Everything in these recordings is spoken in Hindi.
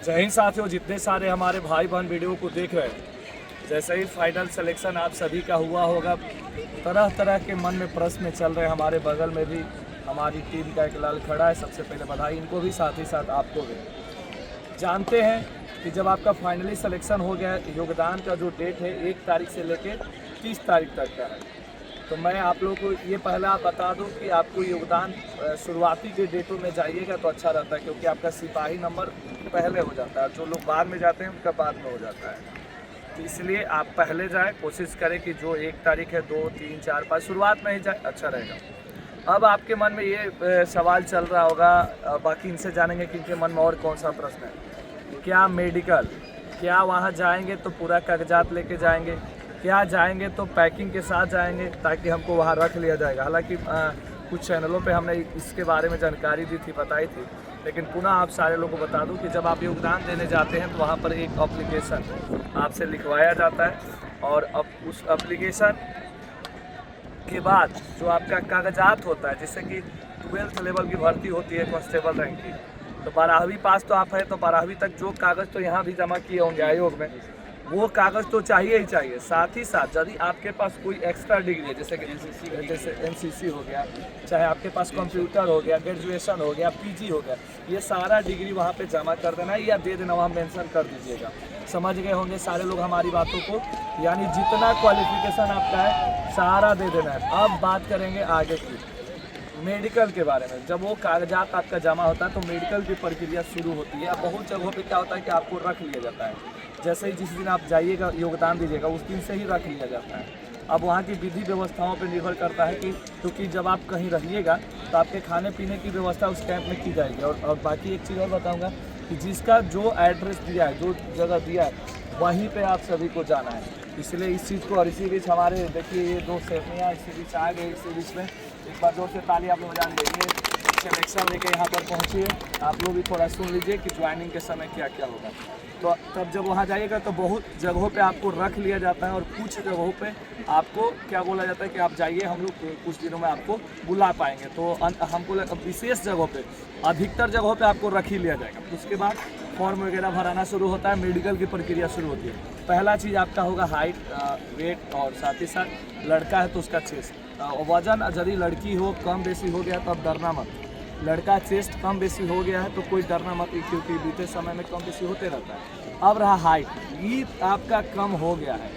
जय हिंद साथियों, जितने सारे हमारे भाई बहन वीडियो को देख रहे हैं, जैसे ही फाइनल सिलेक्शन आप सभी का हुआ होगा, तरह तरह के मन में प्रश्न चल रहे हैं। हमारे बगल में भी हमारी टीम का एक लाल खड़ा है, सबसे पहले बधाई इनको भी, साथ ही साथ आपको भी। जानते हैं कि जब आपका फाइनली सिलेक्शन हो गया, योगदान का जो डेट है 1 तारीख से लेकर 30 तारीख तक का है, तो मैं आप लोगों को ये पहले आप बता दूं कि आपको योगदान शुरुआती के डेटों में जाइएगा तो अच्छा रहता है, क्योंकि आपका सिपाही नंबर पहले हो जाता है, जो लोग बाद में जाते हैं उनका बाद में हो जाता है। तो इसलिए आप पहले जाएं, कोशिश करें कि जो 1 तारीख है 2, 3, 4, 5 शुरुआत में ही जाए, अच्छा रहेगा। अब आपके मन में ये सवाल चल रहा होगा, बाकी इनसे जानेंगे कि इनके मन में और कौन सा प्रश्न है। क्या मेडिकल, क्या वहाँ जाएंगे तो पूरा कागजात लेके जाएंगे, क्या जाएंगे तो पैकिंग के साथ जाएंगे ताकि हमको वहाँ रख लिया जाएगा। हालांकि कुछ चैनलों पे हमने इसके बारे में जानकारी दी थी, बताई थी, लेकिन पुनः आप सारे लोगों को बता दूं कि जब आप योगदान देने जाते हैं तो वहाँ पर एक एप्लीकेशन आपसे लिखवाया जाता है, और अब उस एप्लीकेशन के बाद जो आपका कागजात होता है, जैसे कि 12th लेवल की भर्ती होती है कांस्टेबल रैंक की, तो 12वीं पास तो आप है, तो 12वीं तक जो कागज़ तो यहाँ भी जमा किए होंगे आयोग में, वो कागज़ तो चाहिए ही चाहिए। साथ ही साथ यदि आपके पास कोई एक्स्ट्रा डिग्री है, जैसे कि एनसीसी हो गया, चाहे आपके पास कंप्यूटर हो गया, ग्रेजुएशन हो गया, पीजी हो गया, ये सारा डिग्री वहाँ पे जमा कर देना है या दे देना, वहाँ मेंशन कर दीजिएगा। समझ गए होंगे सारे लोग हमारी बातों को, यानी जितना क्वालिफिकेशन आपका है सारा दे देना है। अब बात करेंगे आगे की, मेडिकल के बारे में। जब वो कागजात आपका जमा होता है तो मेडिकल की प्रक्रिया शुरू होती है। बहुत जगहों पे क्या होता है कि आपको रख लिया जाता है, जैसे ही जिस दिन आप जाइएगा योगदान दीजिएगा उस दिन से ही रख लिया जाता है। अब वहाँ की विधि व्यवस्थाओं पर निर्भर करता है कि क्योंकि जब आप कहीं रहिएगा तो आपके खाने पीने की व्यवस्था उस कैंप में की जाएगी। और बाकी एक चीज़ और बताऊँगा कि जिसका जो एड्रेस दिया है, जो जगह दिया है, वहीं पे आप सभी को जाना है। इसलिए इस चीज़ को, और इसी बीच हमारे देखिए ये 2 सेवनियाँ इसी बीच आ गए, इसी बीच में एक बार जोर से ताली आप लोग बजान देंगे। सिलेक्शन लेके यहाँ पर पहुँचिए, आप लोग भी थोड़ा सुन लीजिए कि ज्वाइनिंग के समय क्या क्या होगा। तो तब जब वहाँ जाइएगा तो बहुत जगहों पे आपको रख लिया जाता है, और कुछ जगहों पे आपको क्या बोला जाता है कि आप जाइए, हम लोग कुछ दिनों में आपको बुला पाएंगे। तो हमको विशेष जगहों पे, अधिकतर जगहों पे आपको रख ही लिया जाएगा। उसके बाद फॉर्म वगैरह भराना शुरू होता है, मेडिकल की प्रक्रिया शुरू होती है। पहला चीज़ आपका होगा हाइट, वेट, और साथ ही साथ लड़का है तो उसका चेस्ट, वज़न यदि लड़की हो कम बेसी हो गया तो अब डरना मत। लड़का चेस्ट कम बेसी हो गया है तो कोई डरना मत, क्योंकि बीते समय में कम बेसी होते रहता है। अब रहा हाइट, ये आपका कम हो गया है,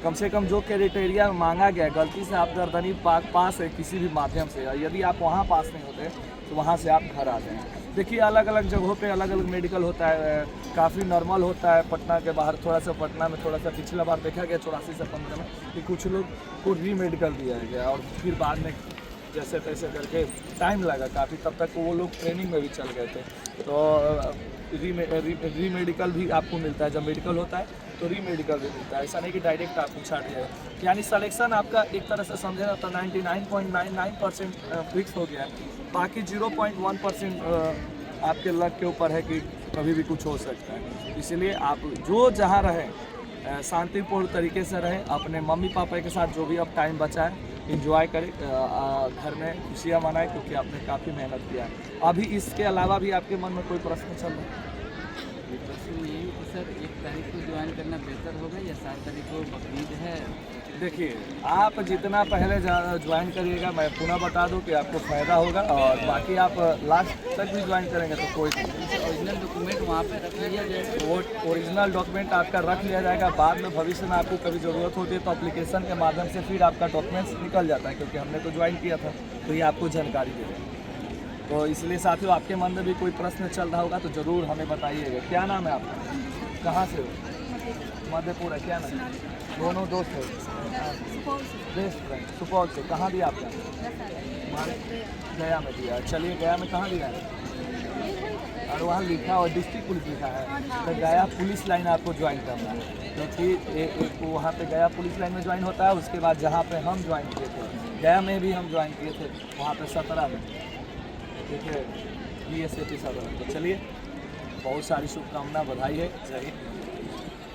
कम से कम जो क्राइटेरिया मांगा गया है, गलती से आप गर्दनी पास है किसी भी माध्यम से, यदि आप वहाँ पास नहीं होते तो वहाँ से आप घर आ जाएँ। देखिए अलग अलग जगहों पे अलग अलग मेडिकल होता है, काफ़ी नॉर्मल होता है। पटना के बाहर थोड़ा सा, पटना में थोड़ा सा पिछला बार देखा गया 84 से 15 में कि कुछ लोग को री मेडिकल दिया गया, और फिर बाद में जैसे तैसे करके टाइम लगा काफ़ी, तब तक वो लोग ट्रेनिंग में भी चल गए थे। तो री मेडिकल भी आपको मिलता है, जब मेडिकल होता है तो री मेडिकल भी मिलता है, ऐसा नहीं कि डायरेक्ट आपको छाट दिया है। यानी सिलेक्शन आपका एक तरह से समझे तो 99.99% फिक्स हो गया है, बाकी 0.1% आपके लक के ऊपर है कि कभी भी कुछ हो सकता है। इसलिए आप जो जहाँ रहें शांतिपूर्ण तरीके से रहें, अपने मम्मी पापा के साथ जो भी अब टाइम बचा है एंजॉय करें, घर में खुशियाँ मनाएं, क्योंकि आपने काफ़ी मेहनत किया है। अभी इसके अलावा भी आपके मन में कोई प्रश्न चल रहा है? प्रश्न यही कि सर 1 तारीख को ज्वाइन करना बेहतर होगा या 7 तारीख को बकरीद है? देखिए आप जितना पहले ज्वाइन करिएगा, मैं पुनः बता दूं कि आपको फ़ायदा होगा, और बाकी आप लास्ट तक भी ज्वाइन करेंगे तो कोई ओरिजिनल डॉक्यूमेंट वहाँ पे रख लिया जाएगा। वो ओरिजिनल डॉक्यूमेंट आपका रख लिया जाएगा। बाद में भविष्य में आपको कभी ज़रूरत होती है तो एप्लीकेशन के माध्यम से फिर आपका डॉक्यूमेंट्स निकल जाता है, क्योंकि हमने तो ज्वाइन किया था, तो ये आपको जानकारी दे दें। तो इसलिए साथियों, आपके मन में भी कोई प्रश्न चल रहा होगा तो ज़रूर हमें बताइएगा। क्या नाम है आपका, कहाँ से हो? मधेपुरा। क्या नाम? दोनों दोस्त हो? Best friend. सुपौल से। कहाँ दिया आपका? गया में दिया। चलिए गया में कहाँ दिया है? और वहाँ लिखा और डिस्ट्रिक्ट पुलिस लिखा है, तो गया पुलिस लाइन आपको ज्वाइन करना है, क्योंकि वहाँ पे गया पुलिस लाइन में ज्वाइन होता है। उसके बाद जहाँ पे हम ज्वाइन किए थे, गया में भी हम ज्वाइन किए थे, वहाँ पे 17 में, ठीक है, BSAP 17। तो चलिए, बहुत सारी शुभकामना, बधाई है। जय हिंद।